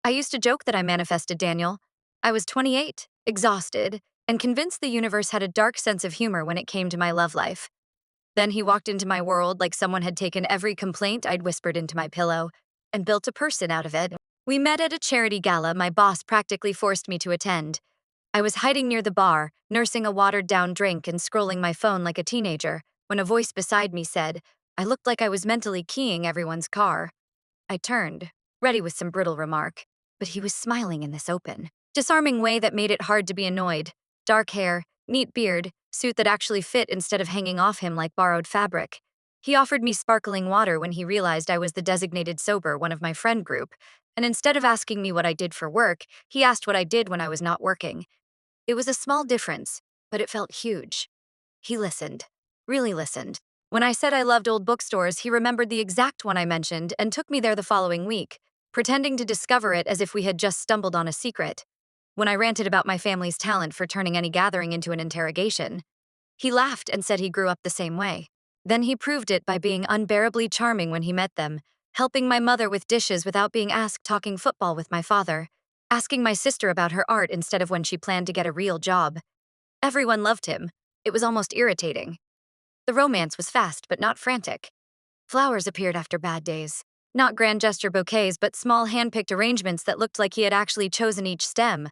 I used to joke that I manifested Daniel. I was 28, exhausted, and convinced the universe had a dark sense of humor when it came to my love life. Then he walked into my world like someone had taken every complaint I'd whispered into my pillow and built a person out of it. We met at a charity gala my boss practically forced me to attend. I was hiding near the bar, nursing a watered-down drink and scrolling my phone like a teenager, when a voice beside me said, I looked like I was mentally keying everyone's car. I turned, ready with some brittle remark, but he was smiling in this open, disarming way that made it hard to be annoyed. Dark hair, neat beard, suit that actually fit instead of hanging off him like borrowed fabric. He offered me sparkling water when he realized I was the designated sober one of my friend group, and instead of asking me what I did for work, he asked what I did when I was not working. It was a small difference, but it felt huge. He listened, really listened. When I said I loved old bookstores, he remembered the exact one I mentioned and took me there the following week, pretending to discover it as if we had just stumbled on a secret. When I ranted about my family's talent for turning any gathering into an interrogation, he laughed and said he grew up the same way. Then he proved it by being unbearably charming when he met them, helping my mother with dishes without being asked, talking football with my father, asking my sister about her art instead of when she planned to get a real job. Everyone loved him. It was almost irritating. The romance was fast but not frantic. Flowers appeared after bad days. Not grand gesture bouquets, but small hand-picked arrangements that looked like he had actually chosen each stem.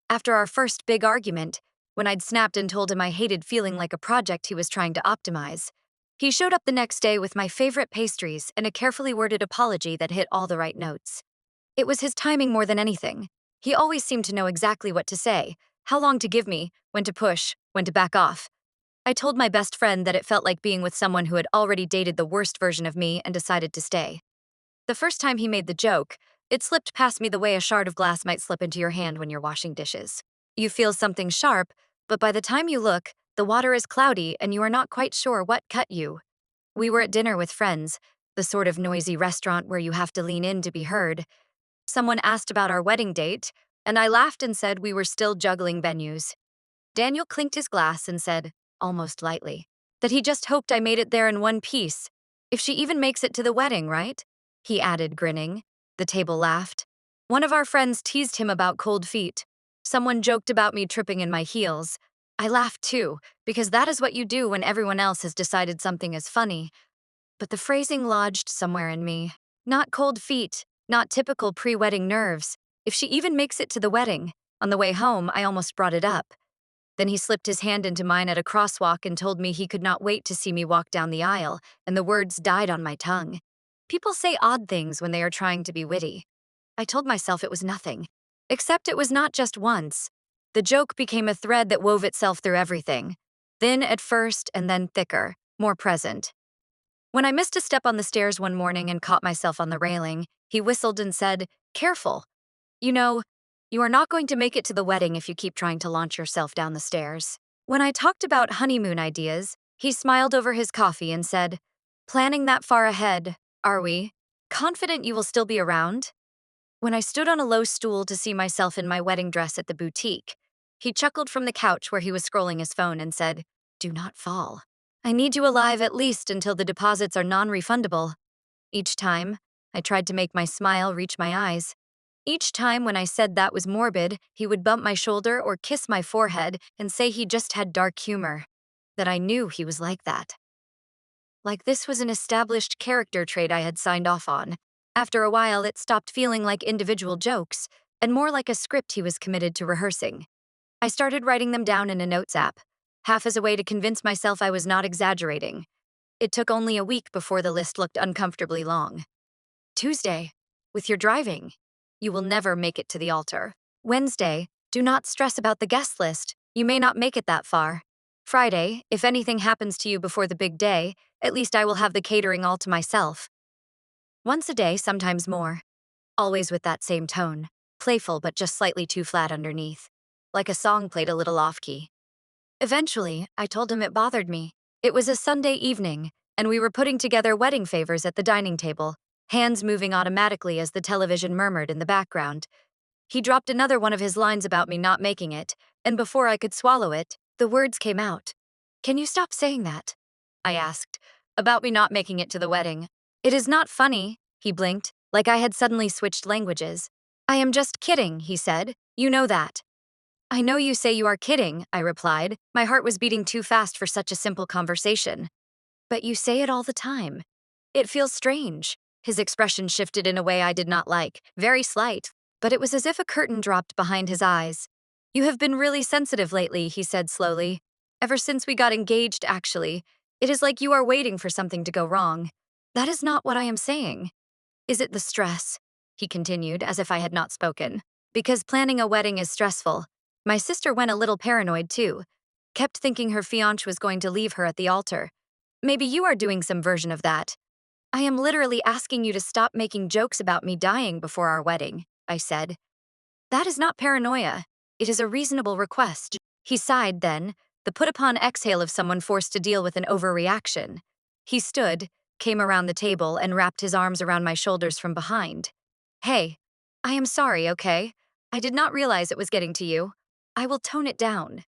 After our first big argument, when I'd snapped and told him I hated feeling like a project he was trying to optimize, he showed up the next day with my favorite pastries and a carefully worded apology that hit all the right notes. It was his timing more than anything. He always seemed to know exactly what to say, how long to give me, when to push, when to back off. I told my best friend that it felt like being with someone who had already dated the worst version of me and decided to stay. The first time he made the joke, it slipped past me the way a shard of glass might slip into your hand when you're washing dishes. You feel something sharp, but by the time you look, the water is cloudy and you are not quite sure what cut you. We were at dinner with friends, the sort of noisy restaurant where you have to lean in to be heard. Someone asked about our wedding date, and I laughed and said we were still juggling venues. Daniel clinked his glass and said, almost lightly, that he just hoped I made it there in one piece. If she even makes it to the wedding, right? He added, grinning. The table laughed. One of our friends teased him about cold feet. Someone joked about me tripping in my heels. I laughed too, because that is what you do when everyone else has decided something is funny. But the phrasing lodged somewhere in me. Not cold feet, not typical pre-wedding nerves. If she even makes it to the wedding. On the way home, I almost brought it up. Then he slipped his hand into mine at a crosswalk and told me he could not wait to see me walk down the aisle, and the words died on my tongue. People say odd things when they are trying to be witty. I told myself it was nothing. Except it was not just once. The joke became a thread that wove itself through everything. Thin at first and then thicker, more present. When I missed a step on the stairs one morning and caught myself on the railing, he whistled and said, careful. You know, you are not going to make it to the wedding if you keep trying to launch yourself down the stairs. When I talked about honeymoon ideas, he smiled over his coffee and said, planning that far ahead, are we? Confident you will still be around? When I stood on a low stool to see myself in my wedding dress at the boutique, he chuckled from the couch where he was scrolling his phone and said, do not fall. I need you alive at least until the deposits are non-refundable. Each time, I tried to make my smile reach my eyes. Each time when I said that was morbid, he would bump my shoulder or kiss my forehead and say he just had dark humor. That I knew he was like that. Like this was an established character trait I had signed off on. After a while, it stopped feeling like individual jokes, and more like a script he was committed to rehearsing. I started writing them down in a notes app, half as a way to convince myself I was not exaggerating. It took only a week before the list looked uncomfortably long. Tuesday, with your driving. You will never make it to the altar. Wednesday, do not stress about the guest list. You may not make it that far. Friday, if anything happens to you before the big day, at least I will have the catering all to myself. Once a day, sometimes more. Always with that same tone. Playful but just slightly too flat underneath. Like a song played a little off-key. Eventually, I told him it bothered me. It was a Sunday evening, and we were putting together wedding favors at the dining table, hands moving automatically as the television murmured in the background. He dropped another one of his lines about me not making it, and before I could swallow it, the words came out. Can you stop saying that? I asked. About me not making it to the wedding. It is not funny, he blinked, like I had suddenly switched languages. I am just kidding, he said. You know that. I know you say you are kidding, I replied. My heart was beating too fast for such a simple conversation. But you say it all the time. It feels strange. His expression shifted in a way I did not like, very slight, but it was as if a curtain dropped behind his eyes. You have been really sensitive lately, he said slowly. Ever since we got engaged, actually. It is like you are waiting for something to go wrong. That is not what I am saying. Is it the stress? He continued, as if I had not spoken. Because planning a wedding is stressful. My sister went a little paranoid too. Kept thinking her fiancé was going to leave her at the altar. Maybe you are doing some version of that. I am literally asking you to stop making jokes about me dying before our wedding, I said. That is not paranoia. It is a reasonable request. He sighed then, the put-upon exhale of someone forced to deal with an overreaction. He stood, came around the table, and wrapped his arms around my shoulders from behind. Hey, I am sorry, okay? I did not realize it was getting to you. I will tone it down.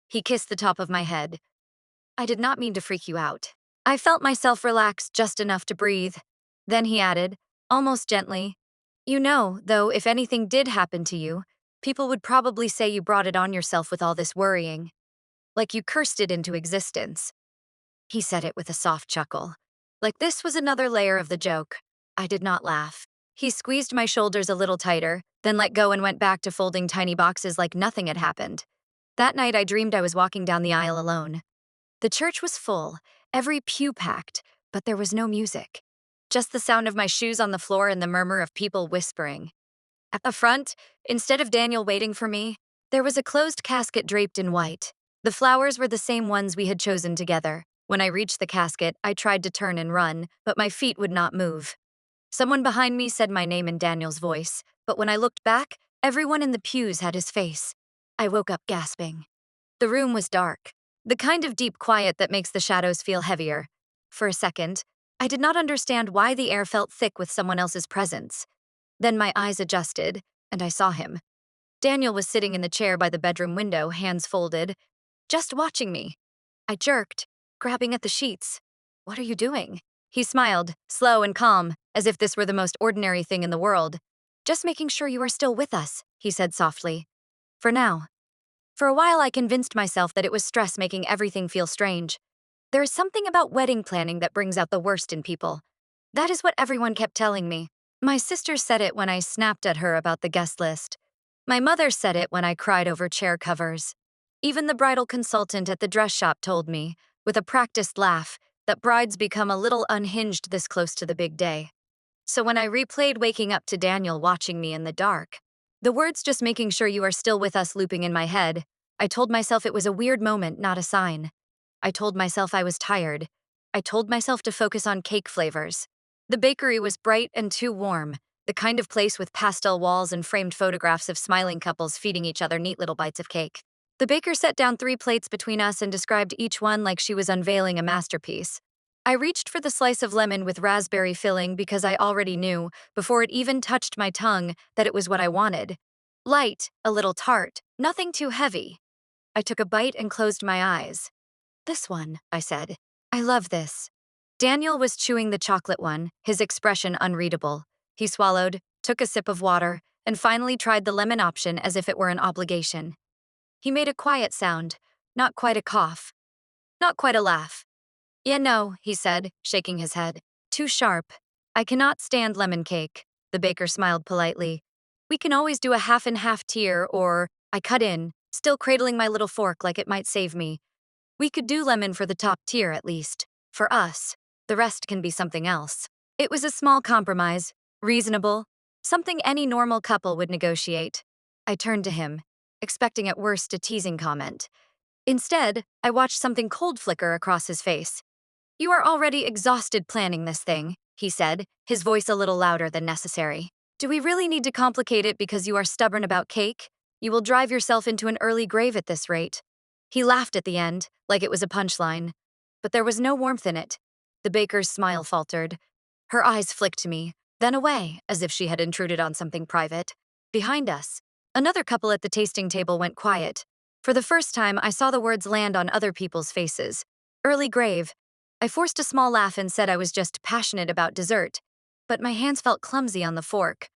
He kissed the top of my head. I did not mean to freak you out. I felt myself relax just enough to breathe. Then he added, almost gently, you know, though, if anything did happen to you, people would probably say you brought it on yourself with all this worrying. Like you cursed it into existence. He said it with a soft chuckle. Like this was another layer of the joke. I did not laugh. He squeezed my shoulders a little tighter, then let go and went back to folding tiny boxes like nothing had happened. That night I dreamed I was walking down the aisle alone. The church was full, every pew packed, but there was no music. Just the sound of my shoes on the floor and the murmur of people whispering. At the front, instead of Daniel waiting for me, there was a closed casket draped in white. The flowers were the same ones we had chosen together. When I reached the casket, I tried to turn and run, but my feet would not move. Someone behind me said my name in Daniel's voice, but when I looked back, everyone in the pews had his face. I woke up gasping. The room was dark, the kind of deep quiet that makes the shadows feel heavier. For a second, I did not understand why the air felt thick with someone else's presence. Then my eyes adjusted, and I saw him. Daniel was sitting in the chair by the bedroom window, hands folded, just watching me. I jerked, grabbing at the sheets. What are you doing? He smiled, slow and calm, as if this were the most ordinary thing in the world. Just making sure you are still with us, he said softly. For now. For a while, I convinced myself that it was stress making everything feel strange. There is something about wedding planning that brings out the worst in people. That is what everyone kept telling me. My sister said it when I snapped at her about the guest list. My mother said it when I cried over chair covers. Even the bridal consultant at the dress shop told me, with a practiced laugh, that brides become a little unhinged this close to the big day. So when I replayed waking up to Daniel watching me in the dark, the words just making sure you are still with us looping in my head, I told myself it was a weird moment, not a sign. I told myself I was tired. I told myself to focus on cake flavors. The bakery was bright and too warm, the kind of place with pastel walls and framed photographs of smiling couples feeding each other neat little bites of cake. The baker set down 3 plates between us and described each one like she was unveiling a masterpiece. I reached for the slice of lemon with raspberry filling because I already knew, before it even touched my tongue, that it was what I wanted. Light, a little tart, nothing too heavy. I took a bite and closed my eyes. This one, I said. I love this. Daniel was chewing the chocolate one, his expression unreadable. He swallowed, took a sip of water, and finally tried the lemon option as if it were an obligation. He made a quiet sound, not quite a cough, not quite a laugh. Yeah, no, he said, shaking his head. Too sharp. I cannot stand lemon cake. The baker smiled politely. We can always do a half and half tier, or I cut in, still cradling my little fork like it might save me. We could do lemon for the top tier at least. For us. The rest can be something else. It was a small compromise, reasonable, something any normal couple would negotiate. I turned to him, expecting at worst a teasing comment. Instead, I watched something cold flicker across his face. You are already exhausted planning this thing, he said, his voice a little louder than necessary. Do we really need to complicate it because you are stubborn about cake? You will drive yourself into an early grave at this rate. He laughed at the end, like it was a punchline. But there was no warmth in it. The baker's smile faltered. Her eyes flicked to me, then away, as if she had intruded on something private. Behind us, another couple at the tasting table went quiet. For the first time, I saw the words land on other people's faces. Early grave. I forced a small laugh and said I was just passionate about dessert, but my hands felt clumsy on the fork.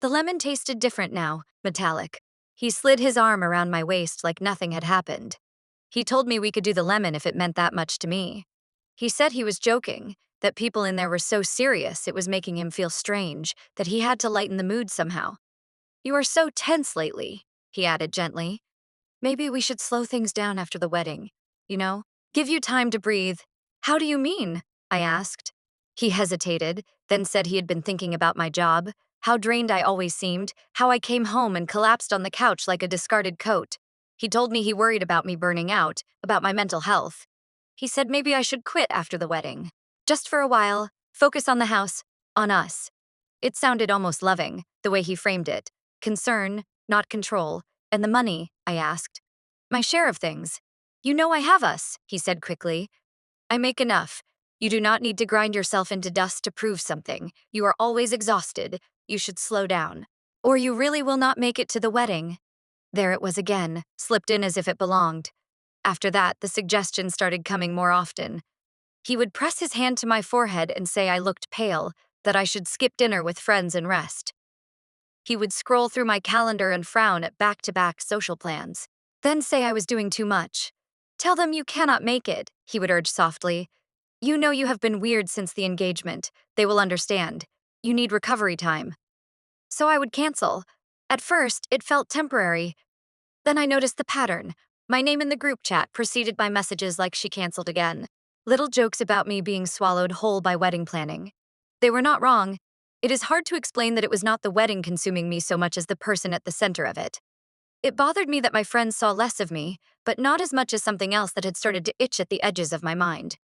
The lemon tasted different now, metallic. He slid his arm around my waist like nothing had happened. He told me we could do the lemon if it meant that much to me. He said he was joking, that people in there were so serious it was making him feel strange, that he had to lighten the mood somehow. You are so tense lately, he added gently. Maybe we should slow things down after the wedding. You know? Give you time to breathe. How do you mean? I asked. He hesitated, then said he had been thinking about my job, how drained I always seemed, how I came home and collapsed on the couch like a discarded coat. He told me he worried about me burning out, about my mental health. He said maybe I should quit after the wedding. Just for a while, focus on the house, on us. It sounded almost loving, the way he framed it. Concern, not control. And the money, I asked. My share of things. You know I have us, he said quickly. I make enough. You do not need to grind yourself into dust to prove something. You are always exhausted. You should slow down. Or you really will not make it to the wedding. There it was again, slipped in as if it belonged. After that, the suggestions started coming more often. He would press his hand to my forehead and say I looked pale, that I should skip dinner with friends and rest. He would scroll through my calendar and frown at back-to-back social plans. Then say I was doing too much. Tell them you cannot make it, he would urge softly. You know you have been weird since the engagement. They will understand. You need recovery time. So I would cancel. At first, it felt temporary. Then I noticed the pattern. My name in the group chat preceded by messages like she canceled again. Little jokes about me being swallowed whole by wedding planning. They were not wrong. It is hard to explain that it was not the wedding consuming me so much as the person at the center of it. It bothered me that my friends saw less of me, but not as much as something else that had started to itch at the edges of my mind.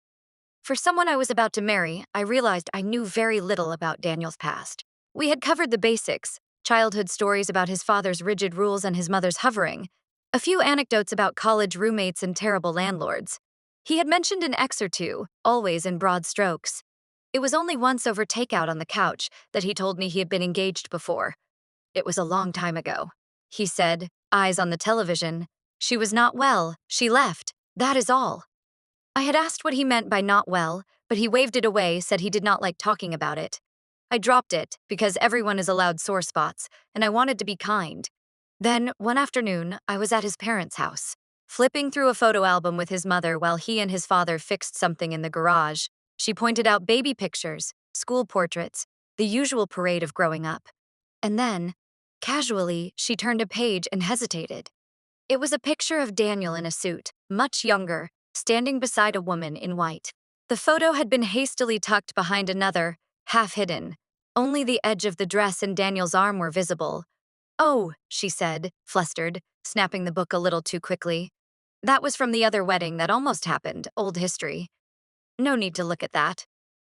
For someone I was about to marry, I realized I knew very little about Daniel's past. We had covered the basics, childhood stories about his father's rigid rules and his mother's hovering, a few anecdotes about college roommates and terrible landlords. He had mentioned an ex or two, always in broad strokes. It was only once over takeout on the couch that he told me he had been engaged before. It was a long time ago. He said, eyes on the television. She was not well, she left, that is all. I had asked what he meant by not well, but he waved it away, said he did not like talking about it. I dropped it, because everyone is allowed sore spots, and I wanted to be kind. Then, one afternoon, I was at his parents' house, flipping through a photo album with his mother while he and his father fixed something in the garage. She pointed out baby pictures, school portraits, the usual parade of growing up. And then, casually, she turned a page and hesitated. It was a picture of Daniel in a suit, much younger, standing beside a woman in white. The photo had been hastily tucked behind another, half hidden. Only the edge of the dress and Daniel's arm were visible. Oh, she said, flustered, snapping the book a little too quickly. That was from the other wedding that almost happened, old history. No need to look at that.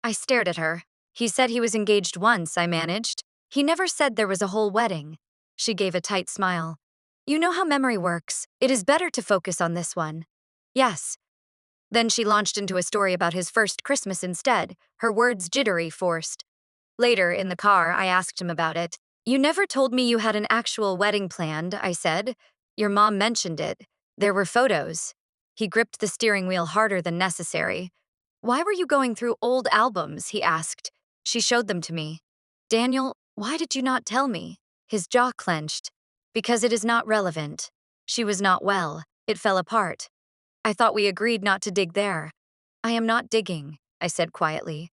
I stared at her. He said he was engaged once, I managed. He never said there was a whole wedding. She gave a tight smile. You know how memory works. It is better to focus on this one. Yes. Then she launched into a story about his first Christmas instead, her words jittery, forced. Later, in the car, I asked him about it. You never told me you had an actual wedding planned, I said. Your mom mentioned it. There were photos. He gripped the steering wheel harder than necessary. Why were you going through old albums, he asked. She showed them to me. Daniel, why did you not tell me? His jaw clenched. Because it is not relevant. She was not well. It fell apart. I thought we agreed not to dig there. I am not digging, I said quietly.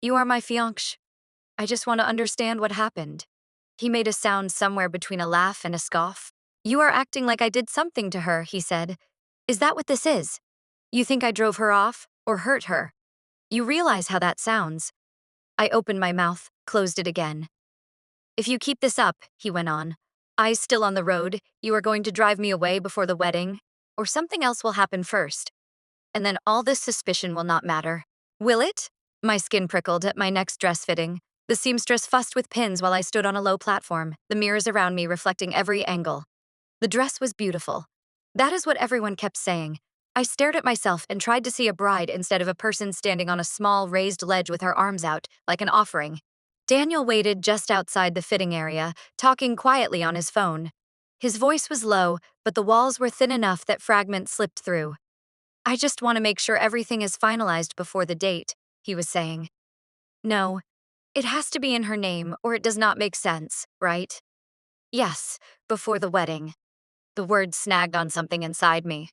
You are my fiancé. I just want to understand what happened. He made a sound somewhere between a laugh and a scoff. You are acting like I did something to her, he said. Is that what this is? You think I drove her off or hurt her? You realize how that sounds. I opened my mouth, closed it again. If you keep this up, he went on, eyes still on the road, you are going to drive me away before the wedding, or something else will happen first. And then all this suspicion will not matter. Will it? My skin prickled at my next dress fitting. The seamstress fussed with pins while I stood on a low platform, the mirrors around me reflecting every angle. The dress was beautiful. That is what everyone kept saying. I stared at myself and tried to see a bride instead of a person standing on a small raised ledge with her arms out, like an offering. Daniel waited just outside the fitting area, talking quietly on his phone. His voice was low, but the walls were thin enough that fragments slipped through. I just want to make sure everything is finalized before the date, he was saying. No, It has to be in her name, or it does not make sense, right? Yes, before the wedding. The word snagged on something inside me.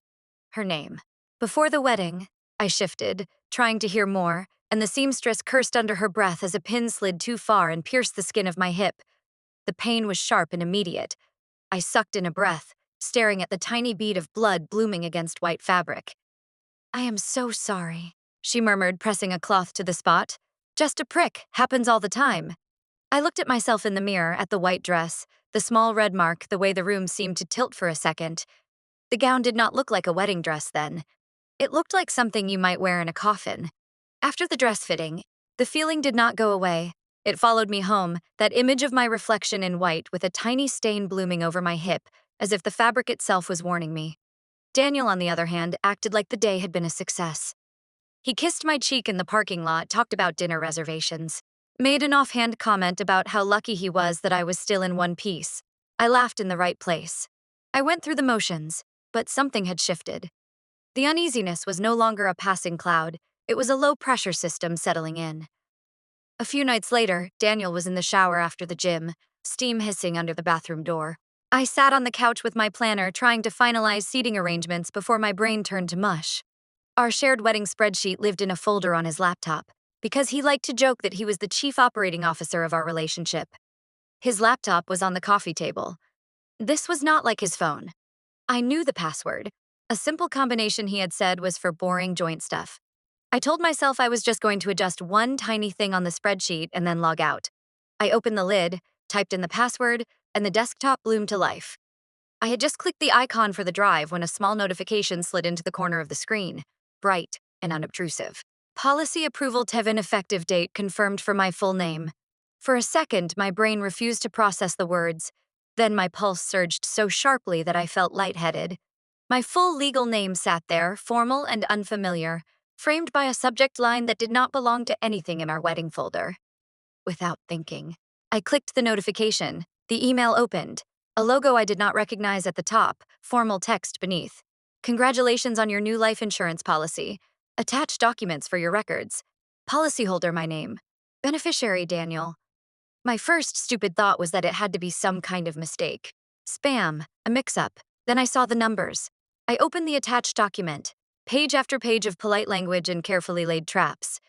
Her name. Before the wedding, I shifted, trying to hear more, and the seamstress cursed under her breath as a pin slid too far and pierced the skin of my hip. The pain was sharp and immediate. I sucked in a breath, staring at the tiny bead of blood blooming against white fabric. I am so sorry, she murmured, pressing a cloth to the spot. Just a prick, happens all the time. I looked at myself in the mirror, at the white dress, the small red mark, the way the room seemed to tilt for a second. The gown did not look like a wedding dress then. It looked like something you might wear in a coffin. After the dress fitting, the feeling did not go away. It followed me home, that image of my reflection in white with a tiny stain blooming over my hip, as if the fabric itself was warning me. Daniel, on the other hand, acted like the day had been a success. He kissed my cheek in the parking lot, talked about dinner reservations, made an offhand comment about how lucky he was that I was still in one piece. I laughed in the right place. I went through the motions, but something had shifted. The uneasiness was no longer a passing cloud, it was a low-pressure system settling in. A few nights later, Daniel was in the shower after the gym, steam hissing under the bathroom door. I sat on the couch with my planner, trying to finalize seating arrangements before my brain turned to mush. Our shared wedding spreadsheet lived in a folder on his laptop, because he liked to joke that he was the chief operating officer of our relationship. His laptop was on the coffee table. This was not like his phone. I knew the password. A simple combination he had said was for boring joint stuff. I told myself I was just going to adjust one tiny thing on the spreadsheet and then log out. I opened the lid, typed in the password, and the desktop bloomed to life. I had just clicked the icon for the drive when a small notification slid into the corner of the screen, bright and unobtrusive. Policy approval Tevin effective date confirmed for my full name. For a second, my brain refused to process the words. Then my pulse surged so sharply that I felt lightheaded. My full legal name sat there, formal and unfamiliar, framed by a subject line that did not belong to anything in our wedding folder. Without thinking, I clicked the notification. The email opened. A logo I did not recognize at the top, formal text beneath. Congratulations on your new life insurance policy. Attach documents for your records. Policyholder my name. Beneficiary Daniel. My first stupid thought was that it had to be some kind of mistake. Spam, a mix-up. Then I saw the numbers. I opened the attached document. Page after page of polite language and carefully laid traps.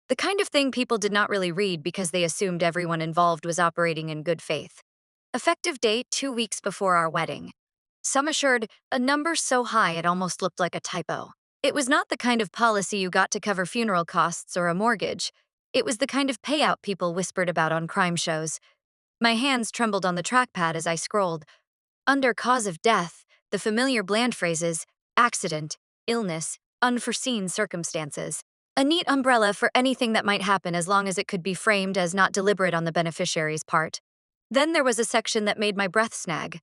The kind of thing people did not really read because they assumed everyone involved was operating in good faith. Effective date 2 weeks before our wedding. Some assured, a number so high it almost looked like a typo. It was not the kind of policy you got to cover funeral costs or a mortgage. It was the kind of payout people whispered about on crime shows. My hands trembled on the trackpad as I scrolled. Under cause of death, the familiar bland phrases, accident, illness, unforeseen circumstances. A neat umbrella for anything that might happen as long as it could be framed as not deliberate on the beneficiary's part. Then there was a section that made my breath snag.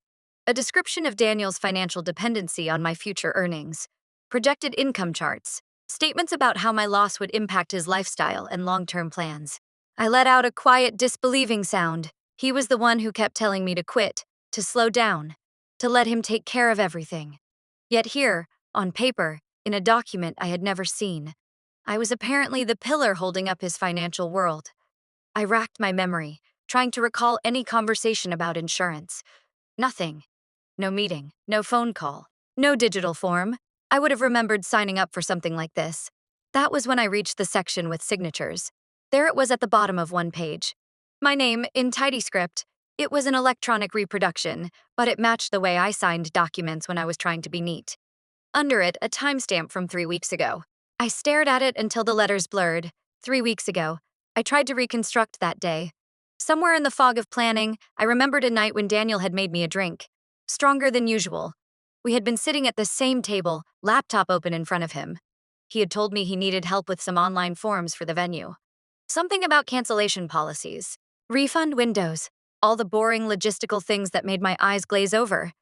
A description of Daniel's financial dependency on my future earnings. Projected income charts. Statements about how my loss would impact his lifestyle and long-term plans. I let out a quiet, disbelieving sound. He was the one who kept telling me to quit, to slow down, to let him take care of everything. Yet here, on paper, in a document I had never seen, I was apparently the pillar holding up his financial world. I racked my memory, trying to recall any conversation about insurance. Nothing. No meeting, no phone call, no digital form. I would have remembered signing up for something like this. That was when I reached the section with signatures. There it was at the bottom of one page. My name, in tidy script. It was an electronic reproduction, but it matched the way I signed documents when I was trying to be neat. Under it, a timestamp from 3 weeks ago. I stared at it until the letters blurred. 3 weeks ago. I tried to reconstruct that day. Somewhere in the fog of planning, I remembered a night when Daniel had made me a drink. Stronger than usual. We had been sitting at the same table, laptop open in front of him. He had told me he needed help with some online forms for the venue. Something about cancellation policies, refund windows, all the boring logistical things that made my eyes glaze over.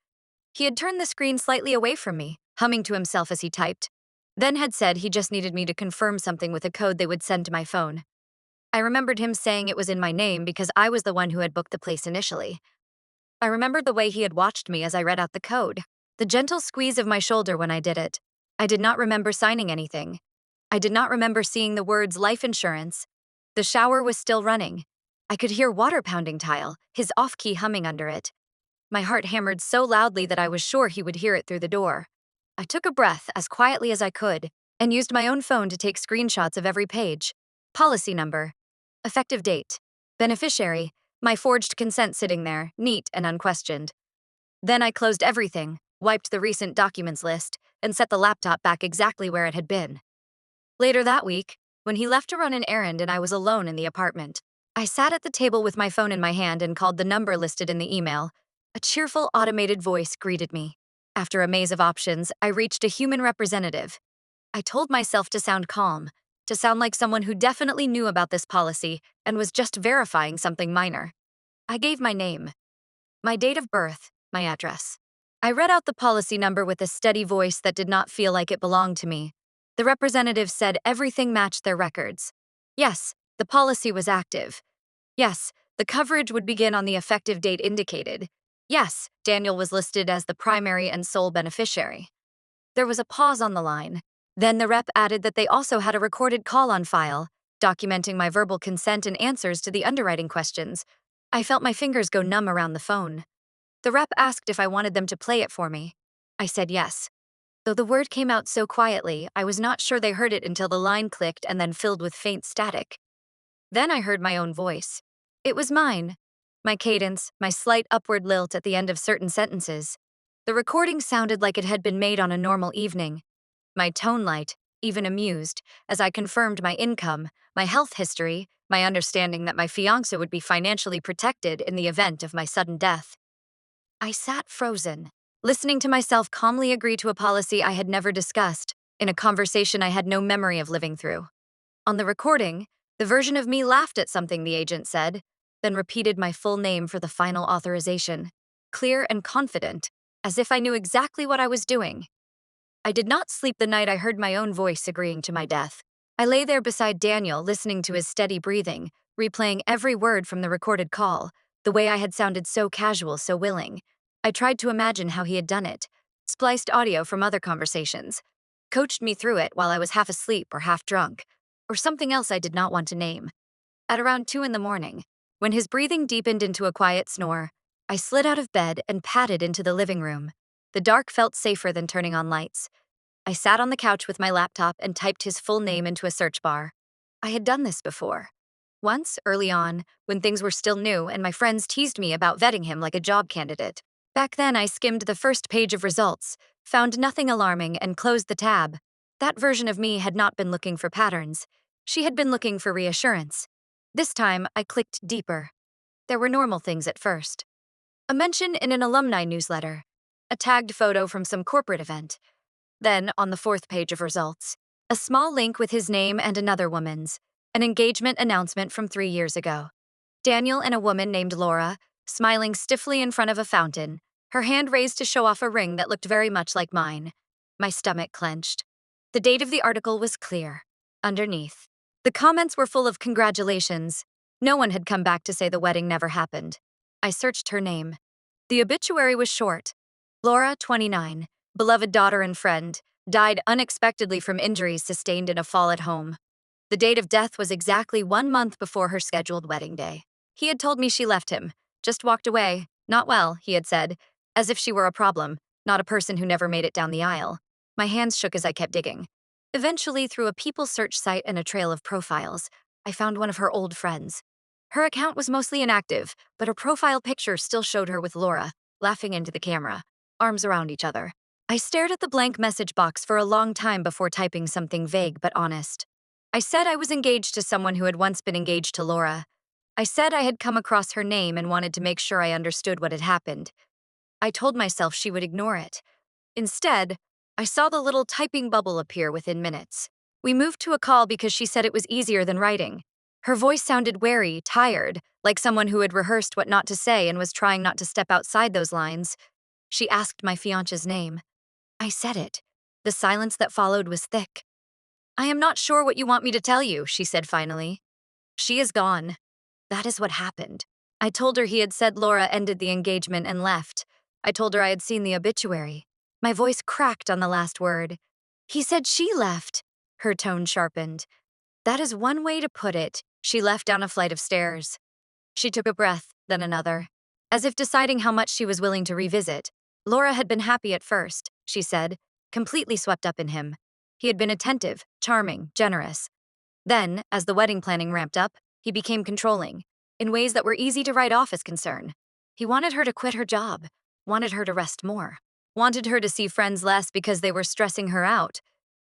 He had turned the screen slightly away from me, humming to himself as he typed. Then had said he just needed me to confirm something with a code they would send to my phone. I remembered him saying it was in my name because I was the one who had booked the place initially. I remembered the way he had watched me as I read out the code, the gentle squeeze of my shoulder when I did it. I did not remember signing anything. I did not remember seeing the words life insurance. The shower was still running. I could hear water pounding tile, his off-key humming under it. My heart hammered so loudly that I was sure he would hear it through the door. I took a breath as quietly as I could and used my own phone to take screenshots of every page. Policy number. Effective date. Beneficiary. My forged consent sitting there, neat and unquestioned. Then I closed everything, wiped the recent documents list, and set the laptop back exactly where it had been. Later that week, when he left to run an errand and I was alone in the apartment, I sat at the table with my phone in my hand and called the number listed in the email. A cheerful, automated voice greeted me. After a maze of options, I reached a human representative. I told myself to sound calm, to sound like someone who definitely knew about this policy and was just verifying something minor. I gave my name, my date of birth, my address. I read out the policy number with a steady voice that did not feel like it belonged to me. The representative said everything matched their records. Yes, the policy was active. Yes, the coverage would begin on the effective date indicated. Yes, Daniel was listed as the primary and sole beneficiary. There was a pause on the line. Then the rep added that they also had a recorded call on file, documenting my verbal consent and answers to the underwriting questions. I felt my fingers go numb around the phone. The rep asked if I wanted them to play it for me. I said yes. Though the word came out so quietly, I was not sure they heard it until the line clicked and then filled with faint static. Then I heard my own voice. It was mine. My cadence, my slight upward lilt at the end of certain sentences. The recording sounded like it had been made on a normal evening. My tone light, even amused, as I confirmed my income, my health history, my understanding that my fiancé would be financially protected in the event of my sudden death. I sat frozen, listening to myself calmly agree to a policy I had never discussed, in a conversation I had no memory of living through. On the recording, the version of me laughed at something the agent said, then repeated my full name for the final authorization, clear and confident, as if I knew exactly what I was doing. I did not sleep the night I heard my own voice agreeing to my death. I lay there beside Daniel, listening to his steady breathing, replaying every word from the recorded call, the way I had sounded so casual, so willing. I tried to imagine how he had done it, spliced audio from other conversations, coached me through it while I was half asleep or half drunk, or something else I did not want to name. At around 2 in the morning, when his breathing deepened into a quiet snore, I slid out of bed and padded into the living room. The dark felt safer than turning on lights. I sat on the couch with my laptop and typed his full name into a search bar. I had done this before. Once, early on, when things were still new and my friends teased me about vetting him like a job candidate. Back then, I skimmed the first page of results, found nothing alarming, and closed the tab. That version of me had not been looking for patterns. She had been looking for reassurance. This time, I clicked deeper. There were normal things at first. A mention in an alumni newsletter. A tagged photo from some corporate event. Then, on the fourth page of results, a small link with his name and another woman's. An engagement announcement from 3 years ago. Daniel and a woman named Laura, smiling stiffly in front of a fountain, her hand raised to show off a ring that looked very much like mine. My stomach clenched. The date of the article was clear. Underneath. The comments were full of congratulations. No one had come back to say the wedding never happened. I searched her name. The obituary was short. Laura, 29, beloved daughter and friend, died unexpectedly from injuries sustained in a fall at home. The date of death was exactly 1 month before her scheduled wedding day. He had told me she left him, just walked away. Not well, he had said, as if she were a problem, not a person who never made it down the aisle. My hands shook as I kept digging. Eventually, through a people search site and a trail of profiles, I found one of her old friends. Her account was mostly inactive, but her profile picture still showed her with Laura, laughing into the camera, arms around each other. I stared at the blank message box for a long time before typing something vague but honest. I said I was engaged to someone who had once been engaged to Laura. I said I had come across her name and wanted to make sure I understood what had happened. I told myself she would ignore it. Instead, I saw the little typing bubble appear within minutes. We moved to a call because she said it was easier than writing. Her voice sounded wary, tired, like someone who had rehearsed what not to say and was trying not to step outside those lines. She asked my fiancé's name. I said it. The silence that followed was thick. I am not sure what you want me to tell you, she said finally. She is gone. That is what happened. I told her he had said Laura ended the engagement and left. I told her I had seen the obituary. My voice cracked on the last word. He said she left. Her tone sharpened. That is one way to put it. She left down a flight of stairs. She took a breath, then another. As if deciding how much she was willing to revisit. Laura had been happy at first, she said, completely swept up in him. He had been attentive, charming, generous. Then, as the wedding planning ramped up, he became controlling, in ways that were easy to write off as concern. He wanted her to quit her job, wanted her to rest more, wanted her to see friends less because they were stressing her out.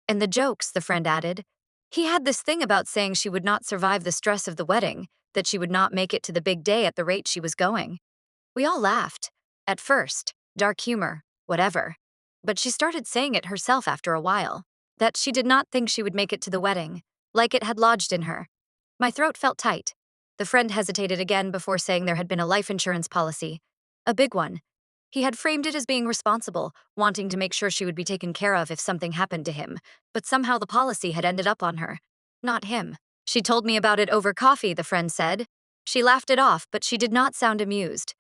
And the jokes, the friend added. He had this thing about saying she would not survive the stress of the wedding, that she would not make it to the big day at the rate she was going. We all laughed. At first, dark humor, whatever. But she started saying it herself after a while, that she did not think she would make it to the wedding, like it had lodged in her. My throat felt tight. The friend hesitated again before saying there had been a life insurance policy. A big one. He had framed it as being responsible, wanting to make sure she would be taken care of if something happened to him, but somehow the policy had ended up on her. Not him. She told me about it over coffee, the friend said. She laughed it off, but she did not sound amused.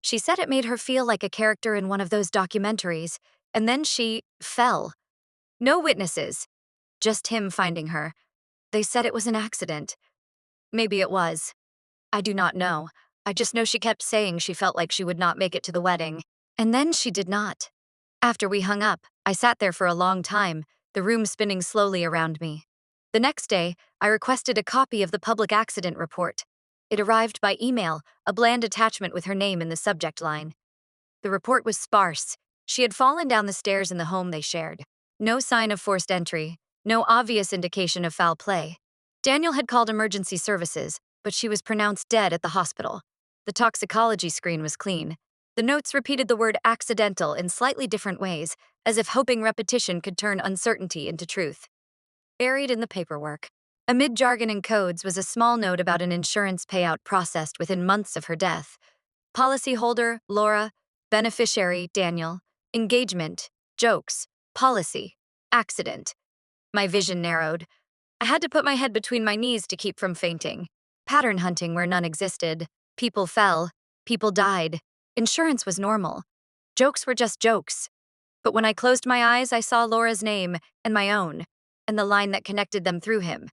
She said it made her feel like a character in one of those documentaries, and then she fell. No witnesses. Just him finding her. They said it was an accident. Maybe it was. I do not know. I just know she kept saying she felt like she would not make it to the wedding. And then she did not. After we hung up, I sat there for a long time, the room spinning slowly around me. The next day, I requested a copy of the public accident report. It arrived by email, a bland attachment with her name in the subject line. The report was sparse. She had fallen down the stairs in the home they shared. No sign of forced entry, no obvious indication of foul play. Daniel had called emergency services, but she was pronounced dead at the hospital. The toxicology screen was clean. The notes repeated the word accidental in slightly different ways, as if hoping repetition could turn uncertainty into truth. Buried in the paperwork, amid jargon and codes, was a small note about an insurance payout processed within months of her death. Policyholder, Laura. Beneficiary, Daniel. Engagement, jokes. Policy, accident. My vision narrowed. I had to put my head between my knees to keep from fainting. Pattern hunting where none existed. People fell. People died. Insurance was normal. Jokes were just jokes. But when I closed my eyes, I saw Laura's name and my own, and the line that connected them through him.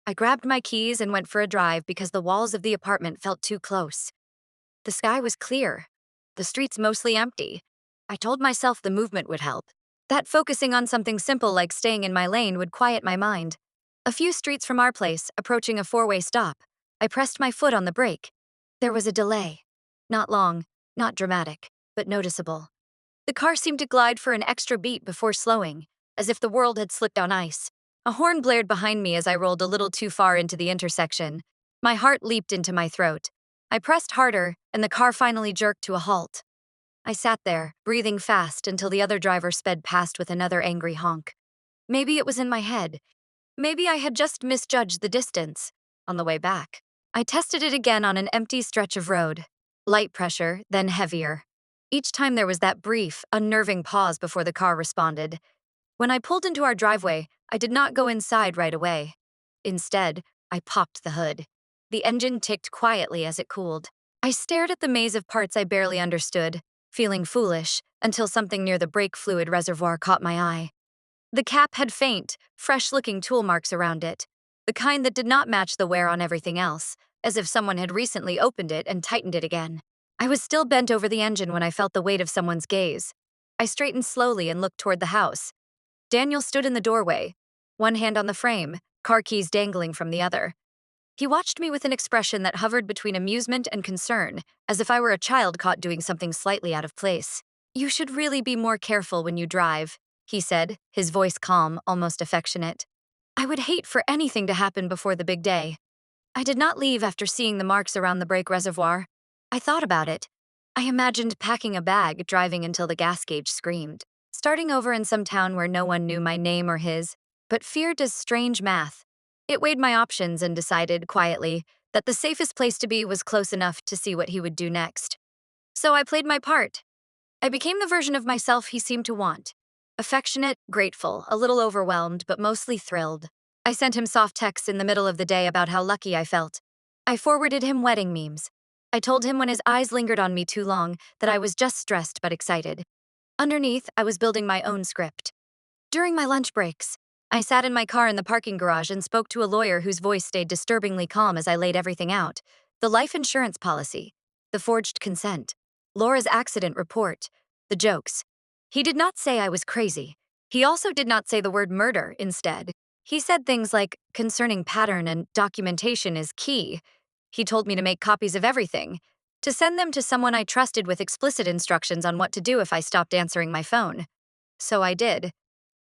I grabbed my keys and went for a drive because the walls of the apartment felt too close. The sky was clear. The streets mostly empty. I told myself the movement would help. That focusing on something simple like staying in my lane would quiet my mind. A few streets from our place, approaching a four-way stop, I pressed my foot on the brake. There was a delay. Not long, not dramatic, but noticeable. The car seemed to glide for an extra beat before slowing, as if the world had slipped on ice. A horn blared behind me as I rolled a little too far into the intersection. My heart leaped into my throat. I pressed harder, and the car finally jerked to a halt. I sat there, breathing fast until the other driver sped past with another angry honk. Maybe it was in my head. Maybe I had just misjudged the distance. On the way back, I tested it again on an empty stretch of road. Light pressure, then heavier. Each time there was that brief, unnerving pause before the car responded. When I pulled into our driveway, I did not go inside right away. Instead, I popped the hood. The engine ticked quietly as it cooled. I stared at the maze of parts I barely understood, feeling foolish, until something near the brake fluid reservoir caught my eye. The cap had faint, fresh-looking tool marks around it, the kind that did not match the wear on everything else, as if someone had recently opened it and tightened it again. I was still bent over the engine when I felt the weight of someone's gaze. I straightened slowly and looked toward the house. Daniel stood in the doorway, one hand on the frame, car keys dangling from the other. He watched me with an expression that hovered between amusement and concern, as if I were a child caught doing something slightly out of place. "You should really be more careful when you drive," he said, his voice calm, almost affectionate. "I would hate for anything to happen before the big day." I did not leave after seeing the marks around the brake reservoir. I thought about it. I imagined packing a bag, driving until the gas gauge screamed, starting over in some town where no one knew my name or his. But fear does strange math. It weighed my options and decided, quietly, that the safest place to be was close enough to see what he would do next. So I played my part. I became the version of myself he seemed to want. Affectionate, grateful, a little overwhelmed, but mostly thrilled. I sent him soft texts in the middle of the day about how lucky I felt. I forwarded him wedding memes. I told him when his eyes lingered on me too long that I was just stressed but excited. Underneath, I was building my own script. During my lunch breaks, I sat in my car in the parking garage and spoke to a lawyer whose voice stayed disturbingly calm as I laid everything out. The life insurance policy, the forged consent, Laura's accident report, the jokes. He did not say I was crazy. He also did not say the word murder instead. He said things like concerning pattern and documentation is key. He told me to make copies of everything, to send them to someone I trusted with explicit instructions on what to do if I stopped answering my phone. So I did.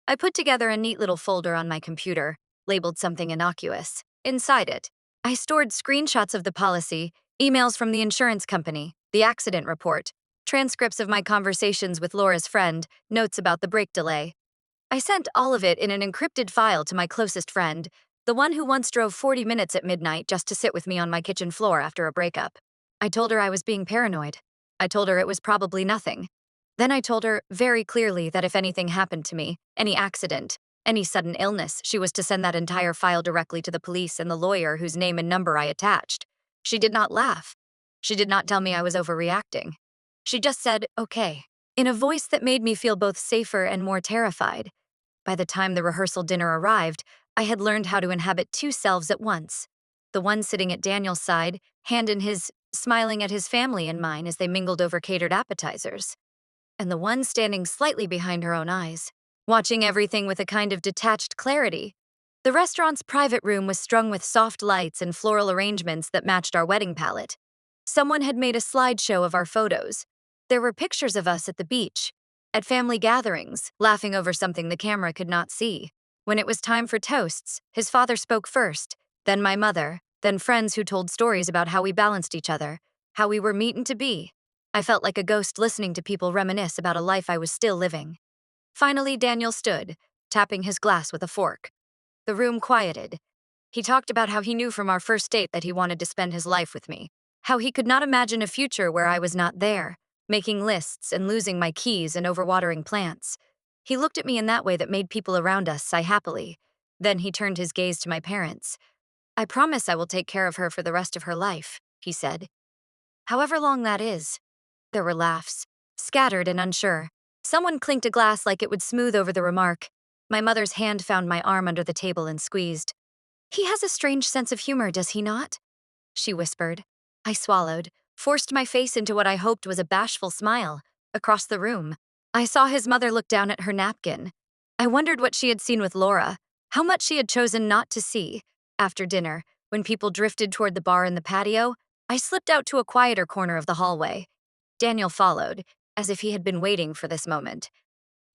I put together a neat little folder on my computer, labeled something innocuous. Inside it, I stored screenshots of the policy, emails from the insurance company, the accident report, transcripts of my conversations with Laura's friend, notes about the brake delay. I sent all of it in an encrypted file to my closest friend, the one who once drove 40 minutes at midnight just to sit with me on my kitchen floor after a breakup. I told her I was being paranoid. I told her it was probably nothing. Then I told her very clearly that if anything happened to me, any accident, any sudden illness, she was to send that entire file directly to the police and the lawyer whose name and number I attached. She did not laugh. She did not tell me I was overreacting. She just said, okay, in a voice that made me feel both safer and more terrified. By the time the rehearsal dinner arrived, I had learned how to inhabit two selves at once. The one sitting at Daniel's side, hand in his, smiling at his family and mine as they mingled over catered appetizers, and the one standing slightly behind her own eyes, watching everything with a kind of detached clarity. The restaurant's private room was strung with soft lights and floral arrangements that matched our wedding palette. Someone had made a slideshow of our photos. There were pictures of us at the beach, at family gatherings, laughing over something the camera could not see. When it was time for toasts, his father spoke first, then my mother, then friends who told stories about how we balanced each other, how we were meant to be. I felt like a ghost listening to people reminisce about a life I was still living. Finally, Daniel stood, tapping his glass with a fork. The room quieted. He talked about how he knew from our first date that he wanted to spend his life with me, how he could not imagine a future where I was not there, making lists and losing my keys and overwatering plants. He looked at me in that way that made people around us sigh happily. Then he turned his gaze to my parents. I promise I will take care of her for the rest of her life, he said. However long that is. There were laughs, scattered and unsure. Someone clinked a glass like it would smooth over the remark. My mother's hand found my arm under the table and squeezed. He has a strange sense of humor, does he not? She whispered. I swallowed, forced my face into what I hoped was a bashful smile. Across the room, I saw his mother look down at her napkin. I wondered what she had seen with Laura, how much she had chosen not to see. After dinner, when people drifted toward the bar in the patio, I slipped out to a quieter corner of the hallway. Daniel followed, as if he had been waiting for this moment.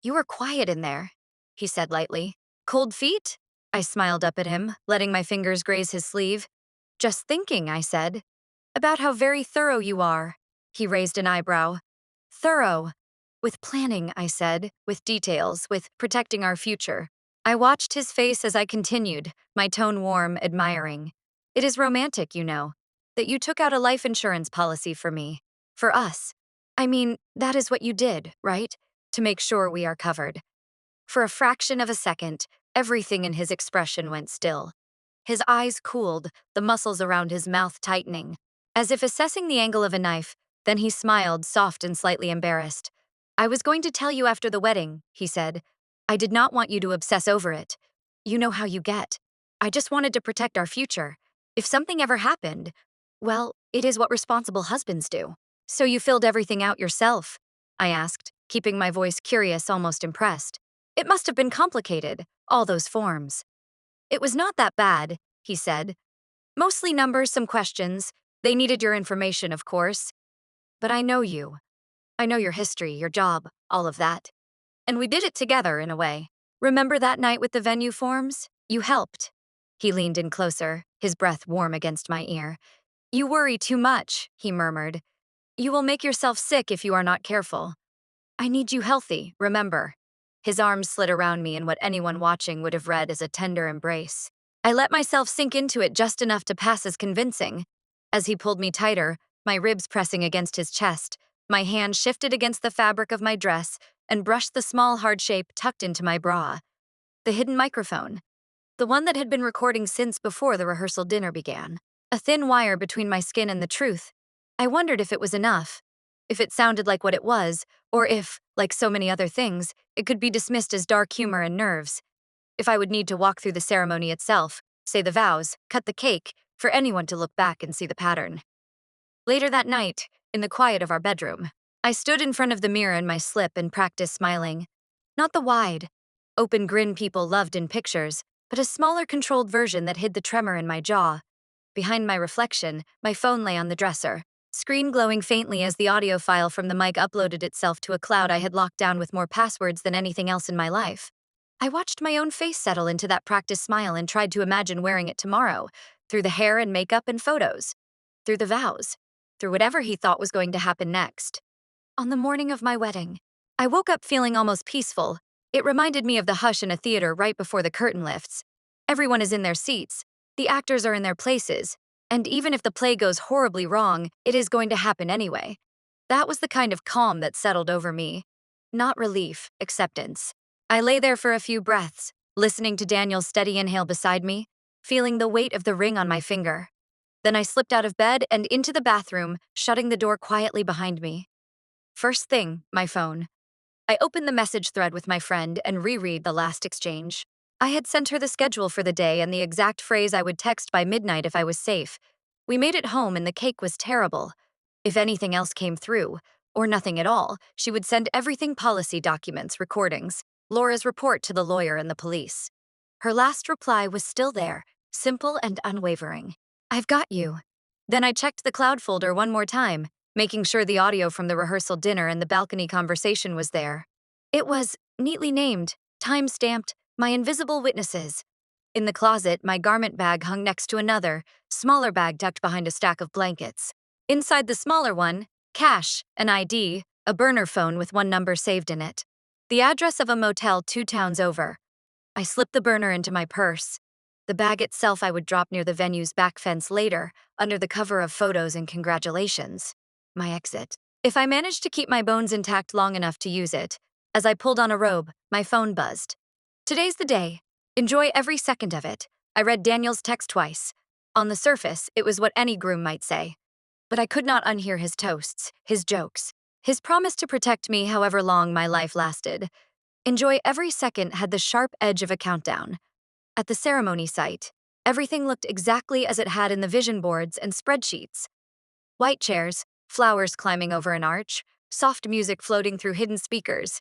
You were quiet in there, he said lightly. Cold feet? I smiled up at him, letting my fingers graze his sleeve. Just thinking, I said. About how very thorough you are. He raised an eyebrow. Thorough. With planning, I said, with details, with protecting our future. I watched his face as I continued, my tone warm, admiring. It is romantic, you know, that you took out a life insurance policy for me. For us. I mean, that is what you did, right? To make sure we are covered. For a fraction of a second, everything in his expression went still. His eyes cooled, the muscles around his mouth tightening. As if assessing the angle of a knife, then he smiled, soft and slightly embarrassed. I was going to tell you after the wedding, he said. I did not want you to obsess over it. You know how you get. I just wanted to protect our future. If something ever happened, well, it is what responsible husbands do. So you filled everything out yourself? I asked, keeping my voice curious, almost impressed. It must have been complicated, all those forms. It was not that bad, he said. Mostly numbers, some questions. They needed your information, of course. But I know you. I know your history, your job, all of that. And we did it together, in a way. Remember that night with the venue forms? You helped. He leaned in closer, his breath warm against my ear. You worry too much, he murmured. You will make yourself sick if you are not careful. I need you healthy, remember. His arms slid around me in what anyone watching would have read as a tender embrace. I let myself sink into it just enough to pass as convincing. As he pulled me tighter, my ribs pressing against his chest, my hand shifted against the fabric of my dress and brushed the small hard shape tucked into my bra. The hidden microphone. The one that had been recording since before the rehearsal dinner began. A thin wire between my skin and the truth. I wondered if it was enough. If it sounded like what it was, or if, like so many other things, it could be dismissed as dark humor and nerves. If I would need to walk through the ceremony itself, say the vows, cut the cake, for anyone to look back and see the pattern. Later that night, in the quiet of our bedroom, I stood in front of the mirror in my slip and practiced smiling. Not the wide, open grin people loved in pictures, but a smaller, controlled version that hid the tremor in my jaw. Behind my reflection, my phone lay on the dresser, screen glowing faintly as the audio file from the mic uploaded itself to a cloud I had locked down with more passwords than anything else in my life. I watched my own face settle into that practiced smile and tried to imagine wearing it tomorrow, through the hair and makeup and photos, through the vows, through whatever he thought was going to happen next. On the morning of my wedding, I woke up feeling almost peaceful. It reminded me of the hush in a theater right before the curtain lifts. Everyone is in their seats, the actors are in their places, and even if the play goes horribly wrong, it is going to happen anyway. That was the kind of calm that settled over me. Not relief, acceptance. I lay there for a few breaths, listening to Daniel's steady inhale beside me, feeling the weight of the ring on my finger. Then I slipped out of bed and into the bathroom, shutting the door quietly behind me. First thing, my phone. I opened the message thread with my friend and reread the last exchange. I had sent her the schedule for the day and the exact phrase I would text by midnight if I was safe. We made it home and the cake was terrible. If anything else came through, or nothing at all, she would send everything: policy documents, recordings, Laura's report to the lawyer and the police. Her last reply was still there, simple and unwavering. I've got you. Then I checked the cloud folder one more time, making sure the audio from the rehearsal dinner and the balcony conversation was there. It was neatly named, time-stamped, my invisible witnesses. In the closet, my garment bag hung next to another, smaller bag tucked behind a stack of blankets. Inside the smaller one, cash, an ID, a burner phone with one number saved in it. The address of a motel 2 towns over. I slipped the burner into my purse. The bag itself I would drop near the venue's back fence later, under the cover of photos and congratulations. My exit. If I managed to keep my bones intact long enough to use it. As I pulled on a robe, my phone buzzed. Today's the day. Enjoy every second of it. I read Daniel's text twice. On the surface, it was what any groom might say. But I could not unhear his toasts, his jokes, his promise to protect me however long my life lasted. Enjoy every second had the sharp edge of a countdown. At the ceremony site, everything looked exactly as it had in the vision boards and spreadsheets. White chairs, flowers climbing over an arch, soft music floating through hidden speakers.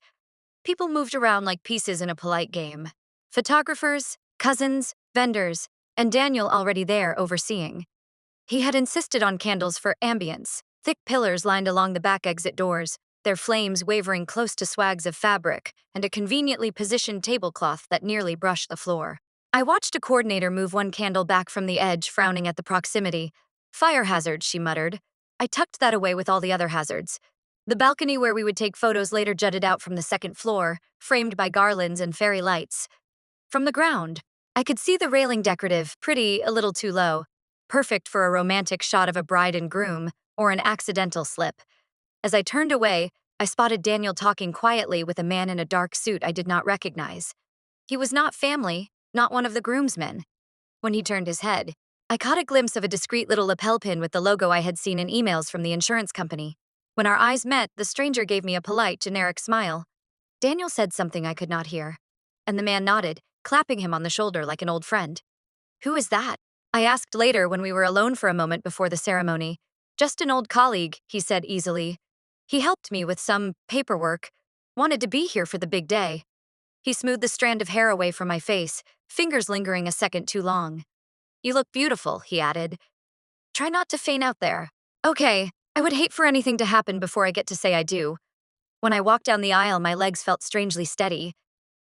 People moved around like pieces in a polite game. Photographers, cousins, vendors, and Daniel already there overseeing. He had insisted on candles for ambience, thick pillars lined along the back exit doors, their flames wavering close to swags of fabric, and a conveniently positioned tablecloth that nearly brushed the floor. I watched a coordinator move one candle back from the edge, frowning at the proximity. Fire hazard, she muttered. I tucked that away with all the other hazards. The balcony where we would take photos later jutted out from the second floor, framed by garlands and fairy lights. From the ground, I could see the railing, decorative, pretty, a little too low, perfect for a romantic shot of a bride and groom, or an accidental slip. As I turned away, I spotted Daniel talking quietly with a man in a dark suit I did not recognize. He was not family, not one of the groomsmen. When he turned his head, I caught a glimpse of a discreet little lapel pin with the logo I had seen in emails from the insurance company. When our eyes met, the stranger gave me a polite, generic smile. Daniel said something I could not hear, and the man nodded, clapping him on the shoulder like an old friend. Who is that? I asked later when we were alone for a moment before the ceremony. Just an old colleague, he said easily. He helped me with some paperwork. Wanted to be here for the big day. He smoothed the strand of hair away from my face, fingers lingering a second too long. You look beautiful, he added. Try not to faint out there. Okay, I would hate for anything to happen before I get to say I do. When I walked down the aisle, my legs felt strangely steady.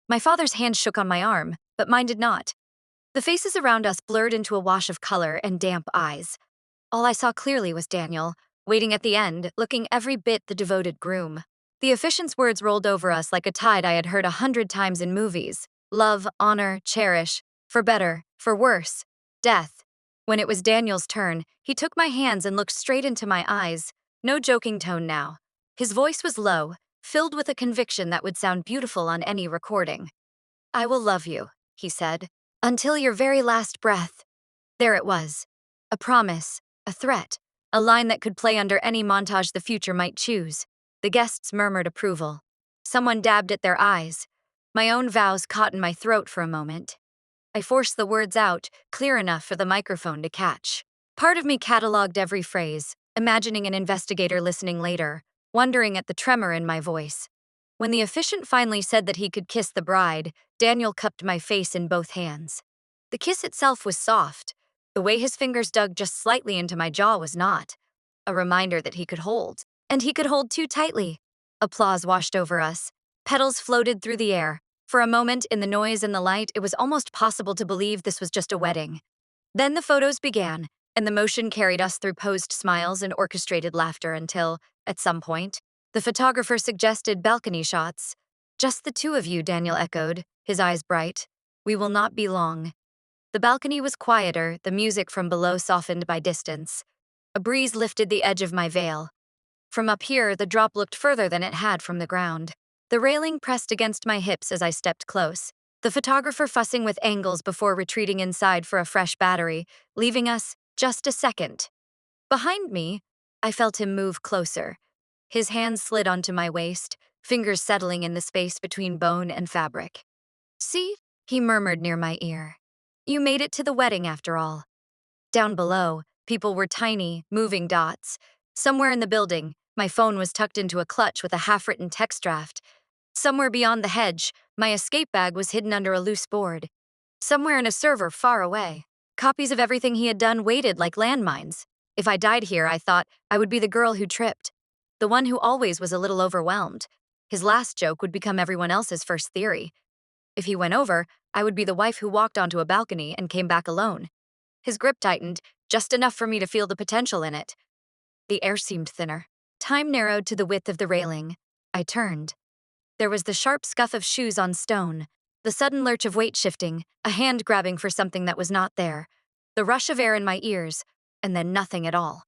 My father's hand shook on my arm, but mine did not. The faces around us blurred into a wash of color and damp eyes. All I saw clearly was Daniel, waiting at the end, looking every bit the devoted groom. The officiant's words rolled over us like a tide I had heard 100 times in movies. Love, honor, cherish, for better, for worse, death. When it was Daniel's turn, he took my hands and looked straight into my eyes. No joking tone now. His voice was low, filled with a conviction that would sound beautiful on any recording. I will love you, he said, until your very last breath. There it was. A promise, a threat, a line that could play under any montage the future might choose. The guests murmured approval. Someone dabbed at their eyes. My own vows caught in my throat for a moment. I forced the words out, clear enough for the microphone to catch. Part of me cataloged every phrase. imagining an investigator listening later, wondering at the tremor in my voice. When the officiant finally said that he could kiss the bride, Daniel cupped my face in both hands. The kiss itself was soft. The way his fingers dug just slightly into my jaw was not. A reminder that he could hold. And he could hold too tightly. Applause washed over us. Petals floated through the air. For a moment, in the noise and the light, it was almost possible to believe this was just a wedding. Then the photos began, and the motion carried us through posed smiles and orchestrated laughter until, at some point, the photographer suggested balcony shots. Just the two of you, Daniel echoed, his eyes bright. We will not be long. The balcony was quieter, the music from below softened by distance. A breeze lifted the edge of my veil. From up here, the drop looked further than it had from the ground. The railing pressed against my hips as I stepped close, the photographer fussing with angles before retreating inside for a fresh battery, leaving us just a second. Behind me, I felt him move closer. His hands slid onto my waist, fingers settling in the space between bone and fabric. See, he murmured near my ear. You made it to the wedding after all. Down below, people were tiny, moving dots. Somewhere in the building, my phone was tucked into a clutch with a half-written text draft. Somewhere beyond the hedge, my escape bag was hidden under a loose board. Somewhere in a server far away, copies of everything he had done waited like landmines. If I died here, I thought, I would be the girl who tripped. The one who always was a little overwhelmed. His last joke would become everyone else's first theory. If he went over, I would be the wife who walked onto a balcony and came back alone. His grip tightened, just enough for me to feel the potential in it. The air seemed thinner. Time narrowed to the width of the railing. I turned. There was the sharp scuff of shoes on stone, the sudden lurch of weight shifting, a hand grabbing for something that was not there, the rush of air in my ears, and then nothing at all.